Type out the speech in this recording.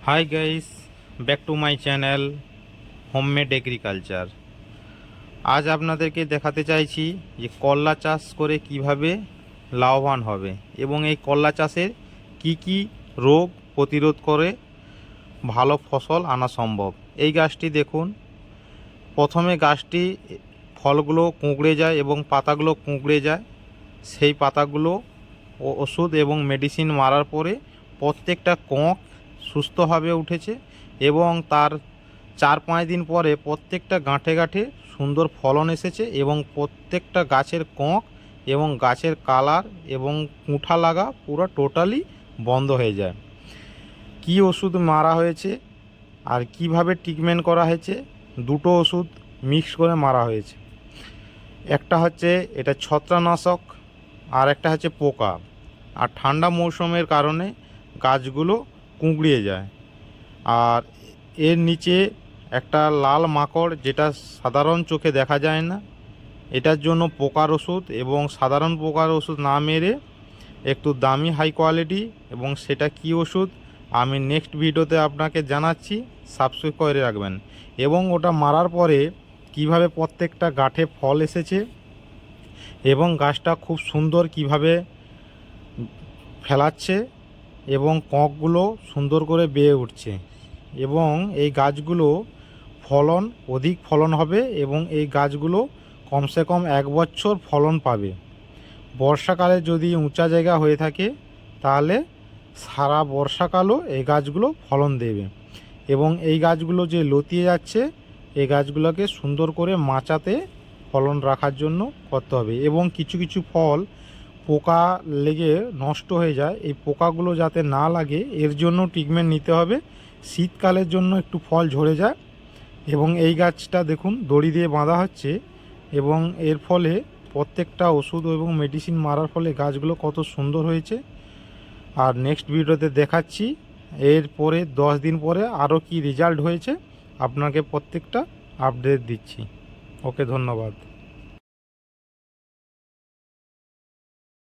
Hi guys, back to my channel homemade agriculture. আজ আপনাদেরকে দেখাতে চাইছি যে করলা চাষ করে কিভাবে লাভবান হবে এবং এই করলা চাষের কি কি রোগ প্রতিরোধ করে ভালো ফসল আনা সম্ভব। এই গাছটি দেখুন, প্রথমে গাছটি ফলগুলো কুঁকড়ে যায় এবং পাতাগুলো কুঁকড়ে যায়। সেই পাতাগুলো ওষুধ এবং মেডিসিন মারার পরে প্রত্যেকটা কোঁক সুস্থভাবে উঠেছে এবং তার 4-5 দিন পরে প্রত্যেকটা গাঁঠে গাঁঠে সুন্দর ফলন এসেছে এবং প্রত্যেকটা গাছের কোঁক এবং গাছের কালার এবং কুঁঠা লাগা পুরো টোটালি বন্ধ হয়ে যায়। কি ওষুধ মারা হয়েছে আর কিভাবে ট্রিটমেন্ট করা হয়েছে, দুটো ওষুধ মিক্স করে মারা হয়েছে। একটা হচ্ছে এটা ছত্রাকনাশক আর একটা হচ্ছে পোকা। আর ঠান্ডা মৌসুমের কারণে গাছগুলো কুঁকড়িয়ে যায়। আর এর নিচে একটা লাল মাকড়, যেটা সাধারণ চোখে দেখা যায় না। এটার জন্য পোকার ওষুধ এবং সাধারণ পোকার ওষুধ না মেরে একটু দামি হাই কোয়ালিটি, এবং সেটা কি ওষুধ আমি নেক্সট ভিডিওতে আপনাকে জানাচ্ছি, সাবস্ক্রাইব করে রাখবেন। এবং ওটা মারার পরে কিভাবে প্রত্যেকটা গাঁঠে ফল এসেছে এবং গাছটা খুব সুন্দর কিভাবে ফেলাচ্ছে এবং কোঁকগুলো সুন্দর করে বেয়ে উঠছে এবং এই গাছগুলো অধিক ফলন হবে এবং এই গাছগুলো কমসে কম 1 বছর ফলন পাবে। বর্ষাকালে যদি উঁচা জায়গা হয়ে থাকে তাহলে সারা বর্ষাকালও এই গাছগুলো ফলন দেবে। এবং এই গাছগুলো যে লতিয়ে যাচ্ছে, এই গাছগুলোকে সুন্দর করে মাচাতে ফলন রাখার জন্য করতে হবে। এবং কিছু কিছু ফল পোকা লেগে নষ্ট হয়ে যায়, এই পোকাগুলো যাতে না লাগে এর জন্য ট্রিটমেন্ট নিতে হবে। শীতকালের জন্য একটু ফল ঝরে যায় এবং এই গাছটা দেখুন দড়ি দিয়ে বাঁধা হচ্ছে এবং এর ফলে প্রত্যেকটা ওষুধ এবং মেডিসিন মারার ফলে গাছগুলো কত সুন্দর হয়েছে। আর নেক্সট ভিডিওতে দেখাচ্ছি এরপরে 10 দিন পরে আরও কি রেজাল্ট হয়েছে, আপনাকে প্রত্যেকটা আপডেট দিচ্ছি। ওকে, ধন্যবাদ।